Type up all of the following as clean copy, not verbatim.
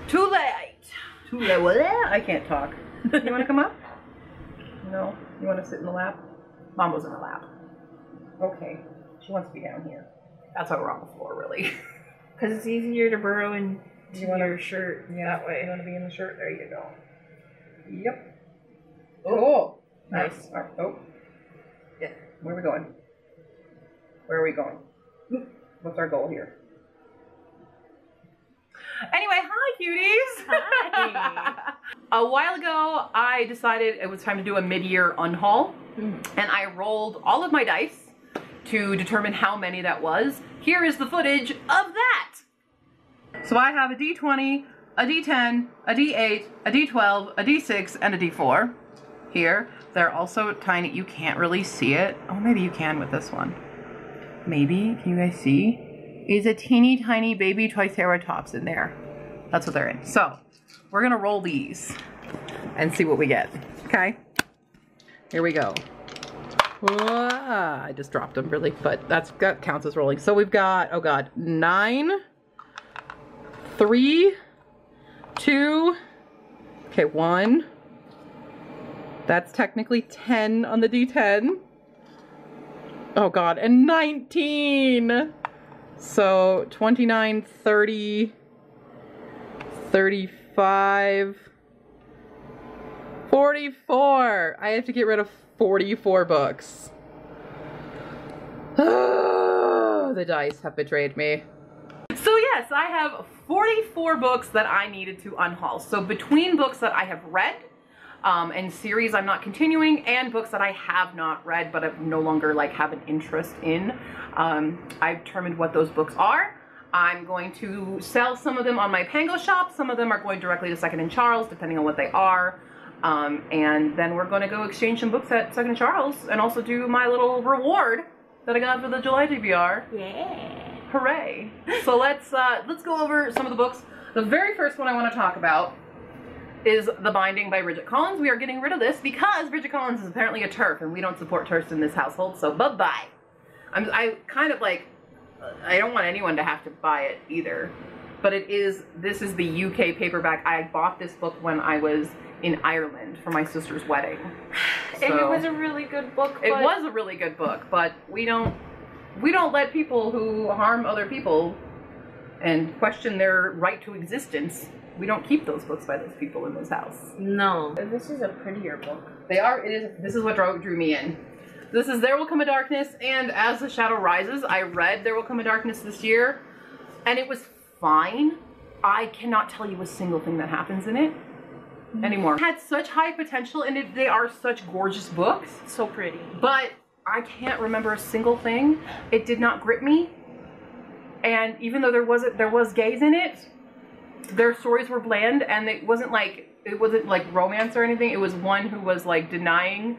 Too late. Too late. Well, I can't talk. You want to come up? No? You want to sit in the lap? Mom was in the lap. Okay. She wants to be down here. That's why we're on the floor, really. Because it's easier to burrow into your shirt that way. You want to be in the shirt? There you go. Yep. Oh, nice. Right. Oh. Yeah. Where are we going? Where are we going? What's our goal here? Anyway, hi cuties! Hi! A while ago, I decided it was time to do a mid-year unhaul, and I rolled all of my dice to determine how many that was. Here is the footage of that! So I have a D20, a D10, a D8, a D12, a D6, and a D4 here. They're also tiny. You can't really see it. Oh, maybe you can with this one. Maybe. Can you guys see? Is a teeny tiny baby Triceratops in there. That's what they're in. So we're gonna roll these and see what we get. Okay. Here we go. I just dropped them really, but that counts as rolling. So we've got, oh God, 9, 3, 2, okay, 1. That's technically 10 on the D10. Oh God, and 19. So 29, 30, 35, 44. I have to get rid of 44 books. Oh, the dice have betrayed me. So yes, I have 44 books that I needed to unhaul. So between books that I have read, and series I'm not continuing, and books that I have not read but I no longer have an interest in, I've determined what those books are. I'm going to sell some of them on my Pango shop. Some of them are going directly to Second and Charles, depending on what they are. And then we're going to go exchange some books at Second and Charles and also do my little reward that I got for the July TBR. Yeah. Hooray. So let's go over some of the books. The very first one I want to talk about is The Binding by Bridget Collins. We are getting rid of this because Bridget Collins is apparently a TERF and we don't support TERFs in this household, so bye-bye. I kind of I don't want anyone to have to buy it either, but this is the UK paperback. I bought this book when I was in Ireland for my sister's wedding. So, and it was a really good book. It was a really good book, but we don't let people who harm other people and question their right to existence. We don't keep those books by those people in this house. No. This is a prettier book. They are. This is what drew me in. This is There Will Come a Darkness, and As the Shadow Rises. I read There Will Come a Darkness this year, and it was fine. I cannot tell you a single thing that happens in it anymore. It had such high potential, and they are such gorgeous books. So pretty. But I can't remember a single thing. It did not grip me, and even though there was gays in it, their stories were bland, and it wasn't like romance or anything. It was one who was denying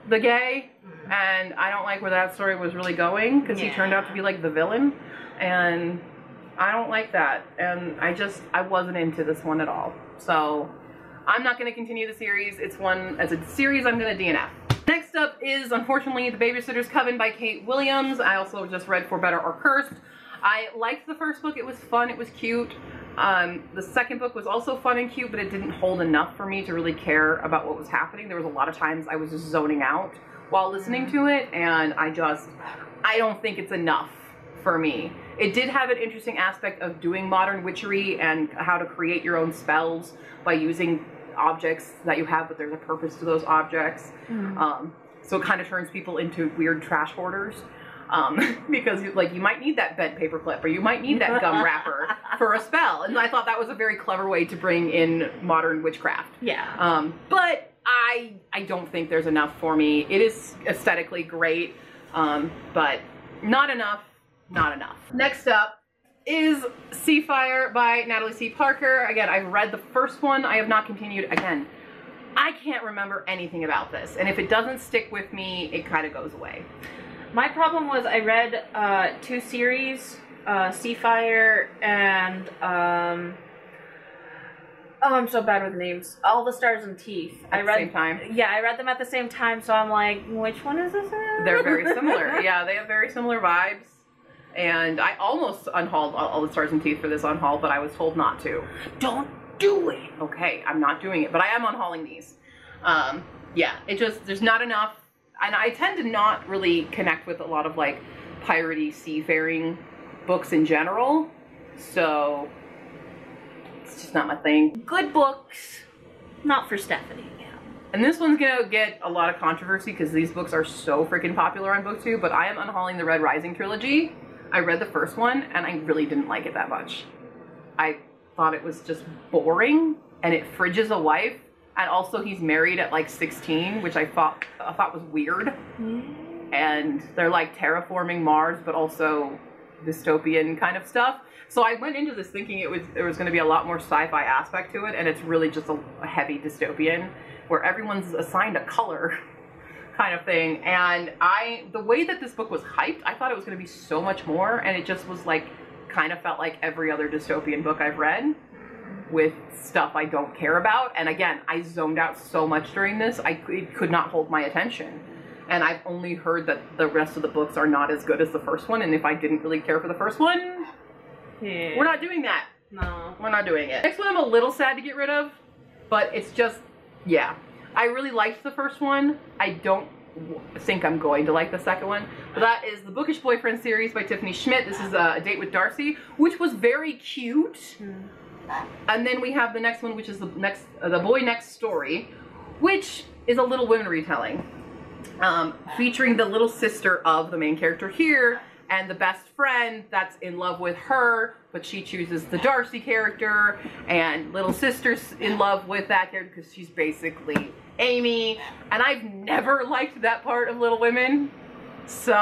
the gay, and I don't like where that story was really going because he turned out to be the villain, and I don't like that, and I wasn't into this one at all. So I'm not going to continue the series. It's one as a series I'm going to DNF. Next up is, unfortunately, The Babysitter's Coven by Kate Williams. I also just read For Better or Cursed. I liked the first book. It was fun. It was cute. The second book was also fun and cute, but it didn't hold enough for me to really care about what was happening. There was a lot of times I was just zoning out while listening to it, and I don't think it's enough for me. It did have an interesting aspect of doing modern witchery and how to create your own spells by using objects that you have, but there's a purpose to those objects. So it kind of turns people into weird trash hoarders. Because you might need that bent paper clip, or you might need that gum wrapper for a spell, and I thought that was a very clever way to bring in modern witchcraft. Yeah. But I don't think there's enough for me. It is aesthetically great, but not enough. Not enough. Next up is Seafire by Natalie C. Parker. Again, I've read the first one. I have not continued. Again, I can't remember anything about this, and if it doesn't stick with me, it kind of goes away. My problem was I read 2 series, Seafire and, oh, I'm so bad with names. All the Stars and Teeth. At the same time? Yeah, I read them at the same time, so I'm like, which one is this in? They're very similar. Yeah, they have very similar vibes. and I almost unhauled all the Stars and Teeth for this unhaul, but I was told not to. Don't do it. Okay, I'm not doing it, but I am unhauling these. Yeah, it just, there's not enough, and I tend to not really connect with a lot of like piratey seafaring books in general, so it's just not my thing. Good books, not for Stephanie. And this one's gonna get a lot of controversy because these books are so freaking popular on BookTube, but I am unhauling the Red Rising trilogy. I read the first one and I really didn't like it that much. I thought it was just boring, and it fridges a wife, and also he's married at like 16, which I thought was weird. And they're like terraforming Mars, but also dystopian kind of stuff. So I went into this thinking there was going to be a lot more sci-fi aspect to it, and it's really just a heavy dystopian where everyone's assigned a color kind of thing. And the way that this book was hyped, I thought it was going to be so much more, and it just was like, kind of felt like every other dystopian book I've read with stuff I don't care about. And again, I zoned out so much during this, it could not hold my attention. And I've only heard that the rest of the books are not as good as the first one, and if I didn't really care for the first one, we're not doing that. No. We're not doing it. Next one I'm a little sad to get rid of, but it's just, yeah. I really liked the first one. I don't think I'm going to like the second one. But that is the Bookish Boyfriend series by Tiffany Schmidt. This is A Date with Darcy, which was very cute. And then we have the next one, which is the Boy Next Story, which is a Little Women retelling, featuring the little sister of the main character here, and the best friend that's in love with her, but she chooses the Darcy character, and little sister's in love with that character because she's basically Amy. And I've never liked that part of Little Women, so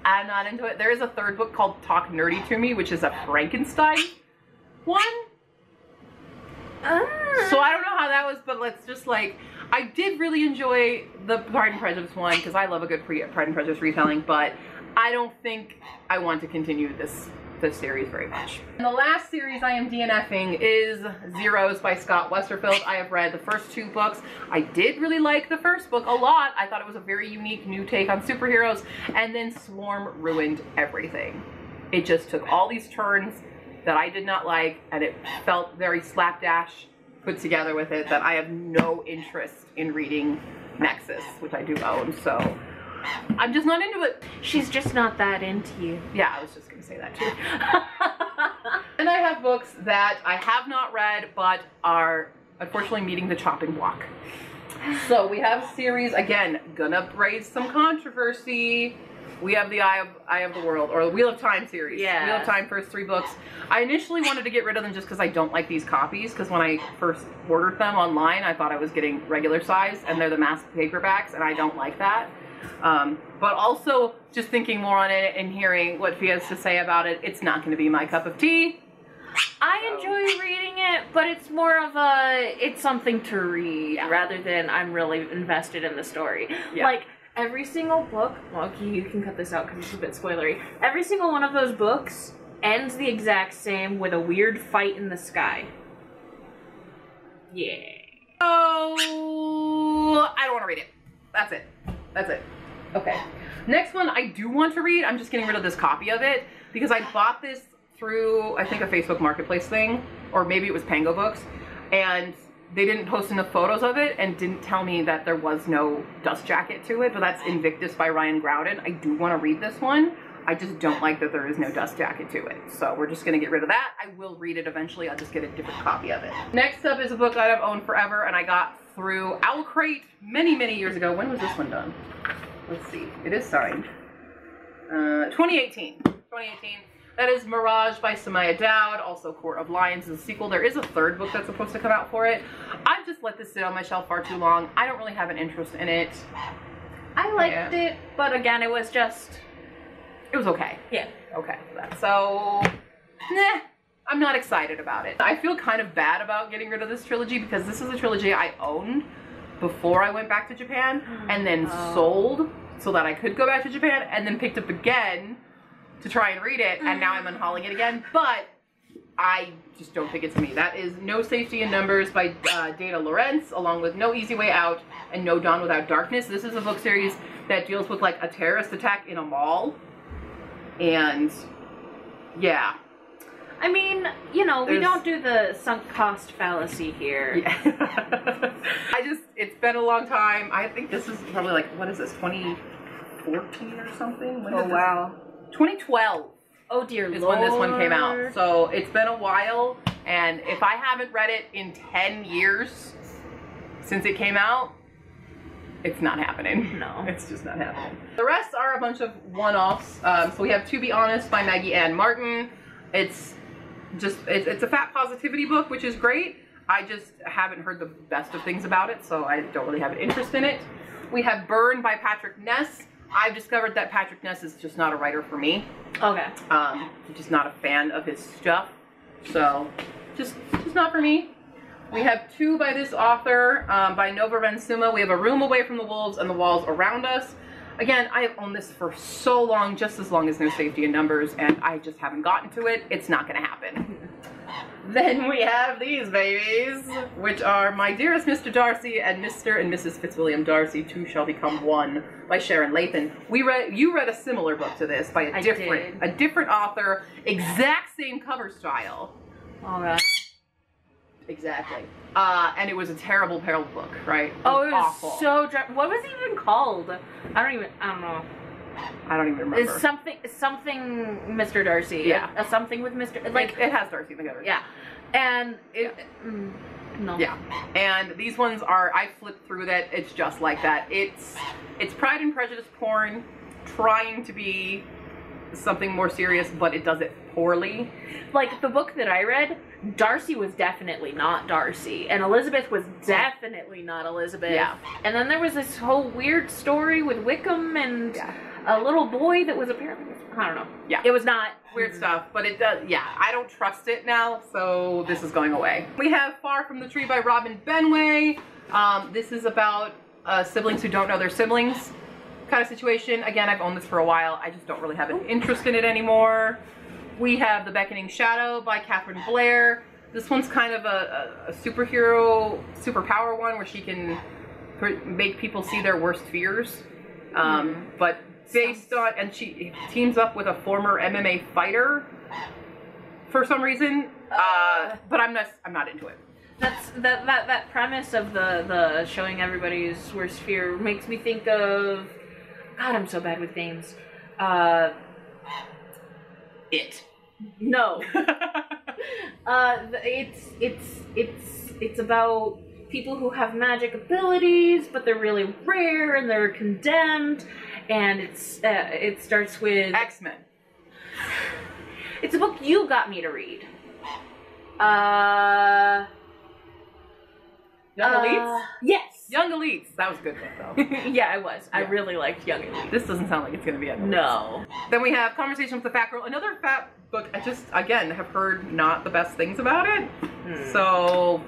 I'm not into it. There is a third book called Talk Nerdy to Me, which is a Frankenstein one. So I don't know how that was, but let's just like, I did really enjoy the Pride and Prejudice one because I love a good Pride and Prejudice retelling, but I don't think I want to continue this series very much. And the last series I am DNFing is Zeros by Scott Westerfeld. I have read the first two books. I did really like the first book a lot. I thought it was a very unique new take on superheroes, and then Swarm ruined everything. It just took all these turns that I did not like, and it felt very slapdash put together with it that I have no interest in reading Nexus, which I do own, so I'm just not into it. She's just not that into you. Yeah, I was just gonna say that too. And I have books that I have not read, but are unfortunately meeting the chopping block. So we have a series, again, gonna raise some controversy. We have the Eye of the World, or the Wheel of Time series. Yeah. Wheel of Time, first three books. I initially wanted to get rid of them just because I don't like these copies, because when I first ordered them online, I thought I was getting regular size, and they're the mass paperbacks, and I don't like that. But also, just thinking more on it and hearing what Fia has to say about it, it's not going to be my cup of tea. I enjoy reading it, but it's more of it's something to read rather than I'm really invested in the story. Yeah. Like, every single book, well, you can cut this out because it's a bit spoilery. Every single one of those books ends the exact same with a weird fight in the sky. Yeah. Oh, I don't want to read it. That's it. That's it. Okay. Next one I do want to read. I'm just getting rid of this copy of it because I bought this through, I think, a Facebook Marketplace thing, or maybe it was Pango Books, and they didn't post enough photos of it and didn't tell me that there was no dust jacket to it, but that's Invictus by Ryan Groudon. I do want to read this one. I just don't like that there is no dust jacket to it. So we're just going to get rid of that. I will read it eventually. I'll just get a different copy of it. Next up is a book that I've owned forever, and I got through Owl Crate many, many years ago. When was this one done? Let's see. It is signed. 2018. 2018. That is Mirage by Samaya Dowd, also Court of Lions is a sequel. There is a third book that's supposed to come out for it. I've just let this sit on my shelf far too long. I don't really have an interest in it. I liked it, but again, it was just... It was okay. Yeah. Okay for that. So, nah, I'm not excited about it. I feel kind of bad about getting rid of this trilogy because this is a trilogy I owned before I went back to Japan and then sold so that I could go back to Japan and then picked up again to try and read it, and now I'm unhauling it again, but I just don't think it's me. That is No Safety in Numbers by Dana Lorenz, along with No Easy Way Out and No Dawn Without Darkness. This is a book series that deals with like a terrorist attack in a mall, And yeah. I mean, you know, we don't do the sunk cost fallacy here. Yeah. It's been a long time. I think this is probably like, what is this, 2014 or something? Oh, wow. 2012. Oh, dear Lord. Is when this one came out. So it's been a while, and if I haven't read it in 10 years since it came out, it's not happening. No. It's just not happening. The rest are a bunch of one-offs. So we have To Be Honest by Maggie Ann Martin. It's a fat positivity book, which is great. I just haven't heard the best of things about it, so I don't really have an interest in it. We have Burn by Patrick Ness. I've discovered that Patrick Ness is just not a writer for me. Okay. I'm just not a fan of his stuff. So, just not for me. We have two by this author, by Nova Rensuma. We have A Room Away from the Wolves and the Walls Around Us. Again, I have owned this for so long, just as long as No Safety in Numbers, and I just haven't gotten to it. It's not going to happen. Then we have these babies, which are My Dearest Mr. Darcy and Mr. and Mrs. Fitzwilliam Darcy, Two Shall Become One by Sharon Lathan. You read a similar book to this by a different author, exact same cover style. All right. Exactly. And it was a terrible book, right? It was awful. So what was it even called? I don't know. I don't even remember. It's something Mr. Darcy. Yeah. Something with Mr. Like it has Darcy in the cover. Yeah. And no. Yeah. And these ones are, I flipped through that. It's just like that. It's Pride and Prejudice porn trying to be something more serious, but it does it poorly. Like the book that I read, Darcy was definitely not Darcy, and Elizabeth was definitely not Elizabeth. Yeah. And then there was this whole weird story with Wickham and a little boy that was apparently, I don't know. Yeah. It was not weird stuff, but it does, yeah, I don't trust it now, so this is going away. We have Far From the Tree by Robin Benway. This is about siblings who don't know their siblings kind of situation. Again, I've owned this for a while. I just don't really have an interest in it anymore. We have The Beckoning Shadow by Catherine Blair. This one's kind of a superpower one where she can make people see their worst fears. But based on, and she teams up with a former MMA fighter for some reason. But I'm not into it. That premise of the showing everybody's worst fear makes me think of, God, I'm so bad with names. It. No. It's about people who have magic abilities, but they're really rare and they're condemned. And it starts with X-Men. It's a book you got me to read. Young Elites? Yes. Young Elites. That was a good book, though. Yeah, I was. Yeah. I really liked Young Elites. This doesn't sound like it's going to be Young Elites. No. Then we have Conversation with the Fat Girl. Another fat book. I just, again, have heard not the best things about it. So,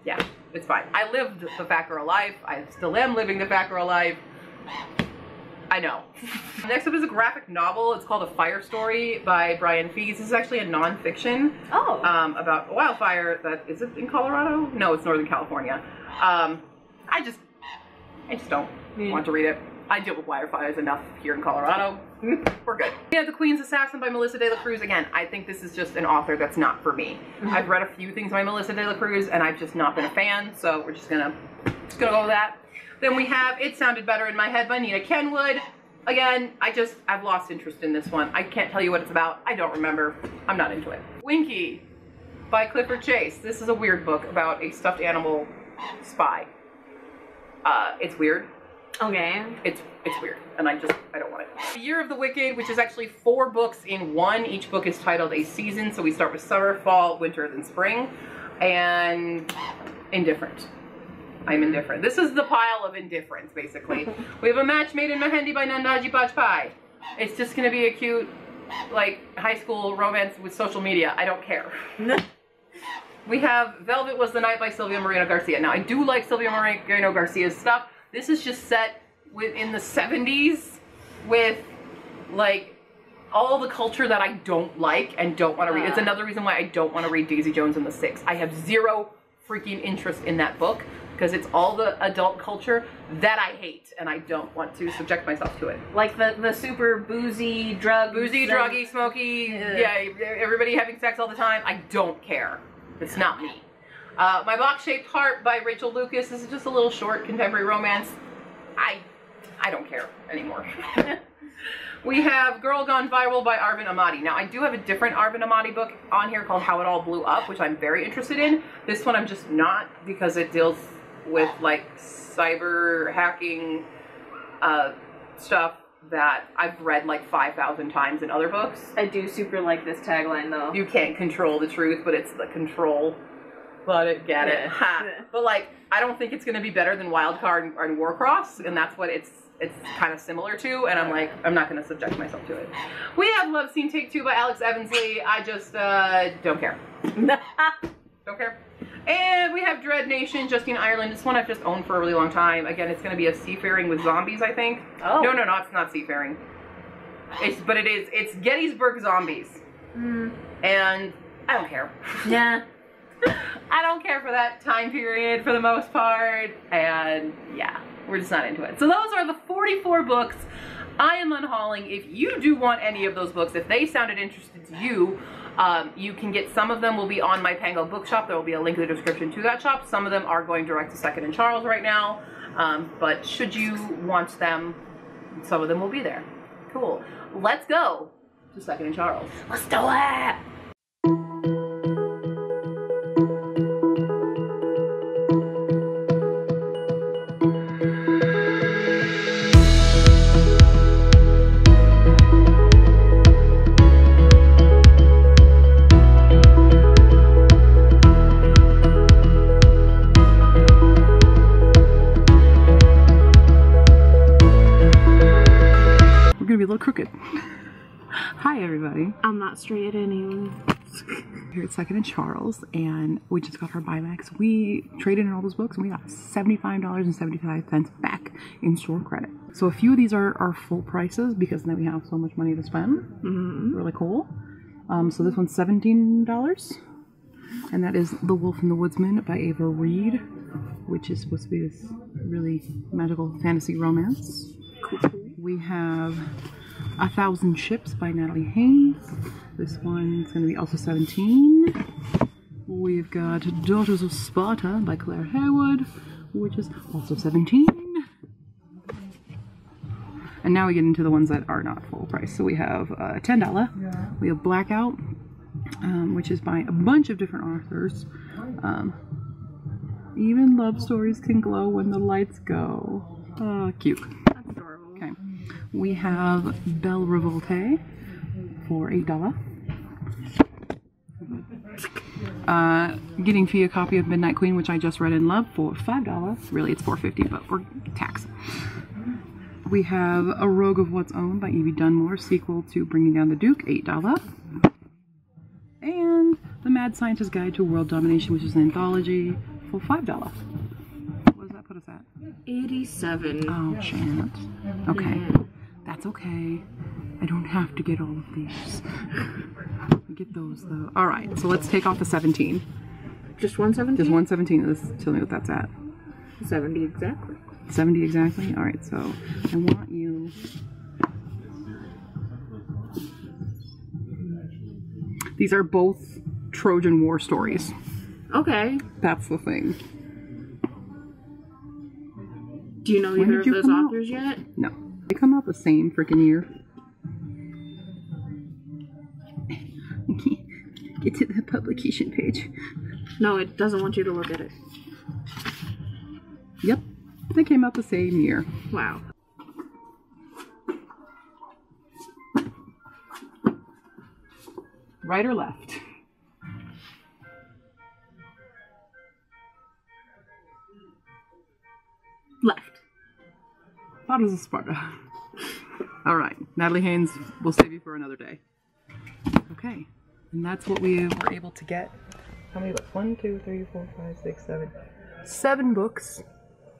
yeah, it's fine. I lived the fat girl life. I still am living the fat girl life. I know. Next up is a graphic novel. It's called A Fire Story by Brian Fees. This is actually a nonfiction. Oh. About a wildfire that, is it in Colorado? No, it's Northern California. I just don't want to read it. I deal with wildfires enough here in Colorado. We're good. We have The Queen's Assassin by Melissa De La Cruz. Again, I think this is just an author that's not for me. I've read a few things by Melissa De La Cruz and I've just not been a fan, so we're just gonna go with that. Then we have It Sounded Better in My Head by Nina Kenwood. Again, I've lost interest in this one. I can't tell you what it's about. I don't remember. I'm not into it. Winky by Clifford Chase. This is a weird book about a stuffed animal spy. It's weird. Okay. It's weird, and I don't want it. The Year of the Wicked, which is actually 4 books in one. Each book is titled a season, so we start with summer, fall, winter, then spring. And indifferent. I'm indifferent. This is the pile of indifference, basically. We have A Match Made in Mehendi by Nandaji Bajpai. It's just gonna be a cute, like, high school romance with social media. I don't care. We have Velvet Was the Night by Silvia Moreno Garcia. Now, I do like Silvia Moreno Garcia's stuff. This is just set in the 70s with, like, all the culture that I don't like and don't want to read. It's another reason why I don't want to read Daisy Jones and the Six. I have zero freaking interest in that book because it's all the adult culture that I hate, and I don't want to subject myself to it. Like the super boozy, druggy, smoky, yeah, everybody having sex all the time. I don't care. It's not me. My Box-Shaped Heart by Rachel Lucas. This is just a little short contemporary romance. I don't care anymore. We have Girl Gone Viral by Arvin Amati. Now, I do have a different Arvin Amati book on here called How It All Blew Up, which I'm very interested in. This one I'm just not, because it deals with like cyber hacking stuff that I've read like 5,000 times in other books. I do super like this tagline though. You can't control the truth, but it's the control. But get it. Ha. But like, I don't think it's going to be better than Wildcard and Warcross, and that's what it's kind of similar to, and I'm like, I'm not going to subject myself to it. We have Love Scene Take 2 by Alex Evansley. I just don't care. Don't care. And we have Dread Nation, Justine Ireland. This one I've just owned for a really long time. Again, it's going to be a seafaring with zombies, I think. Oh. No, it's not seafaring. It's Gettysburg zombies. And I don't care. Yeah. I don't care for that time period for the most part, and yeah, we're just not into it. So those are the 44 books I am unhauling. If you do want any of those books, if they sounded interesting to you, you can get some of them will be on my Pango bookshop. There will be a link in the description to that shop. Some of them are going direct to Second and Charles right now, but should you want them, some of them will be there. Cool. Let's go to Second and Charles. Let's do it! Be a little crooked. Hi everybody. I'm not straight anyway. Here at Second and Charles, and we just got our buybacks. We traded in all those books and we got $75.75 back in store credit. So a few of these are full prices because then we have so much money to spend. Really cool. So this one's $17, and that is The Wolf and the Woodsman by Ava Reed, which is supposed to be this really magical fantasy romance. We have 1,000 Ships by Natalie Haynes. This one's going to be also 17. We've got Daughters of Sparta by Claire Harewood, which is also 17. And now we get into the ones that are not full price. So we have $10. We have Blackout, which is by a bunch of different authors. Even love stories can glow when the lights go. Oh, cute. Okay. We have Belle Revolte for $8. Getting Fee a copy of Midnight Queen, which I just read in love, for $5. Really, it's $4.50, but we're tax. We have A Rogue of What's Own by Evie Dunmore, sequel to Bringing Down the Duke, $8. And The Mad Scientist's Guide to World Domination, which is an anthology, for $5. What does that put us at? 87. Oh, Shan't. Okay. That's okay. I don't have to get all of these. Get those, though. Alright, so let's take off the 17. Just 117? Just 117. Let's tell me what that's at. 70 exactly. 70 exactly? Alright, so I want you... These are both Trojan War stories. Okay. That's the thing. Do you know either of those authors yet? No. They come out the same freaking year. Get to the publication page. No, it doesn't want you to look at it. Yep. They came out the same year. Wow. Right or left? Left. Daughters of Sparta. Alright, Natalie Haynes, we'll save you for another day. Okay, and that's what we were able to get. How many books? 1, 2, 3, 4, 5, 6, 7. 7 books,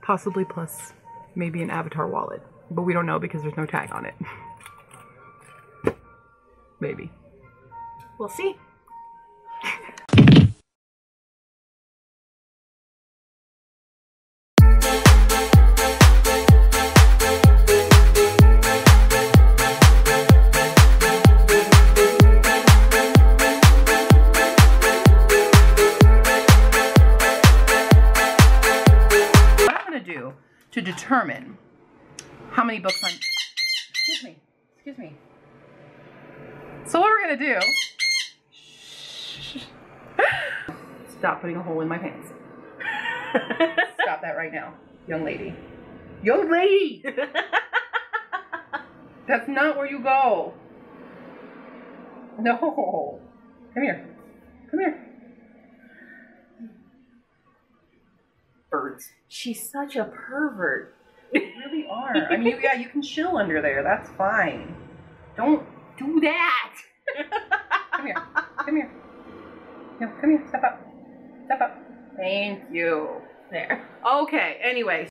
possibly plus maybe an Avatar wallet. But we don't know because there's no tag on it. Maybe. We'll see. to determine how many books I'm... Excuse me. So what we're gonna do... Stop putting a hole in my pants. Stop that right now, young lady. Young lady! That's not where you go. No. Come here. Come here. Birds. She's such a pervert. You really are. I mean, yeah, you can chill under there. That's fine. Don't do that. Come here. Come here. No, come here. Step up. Step up. Thank you. There. Okay, anyway.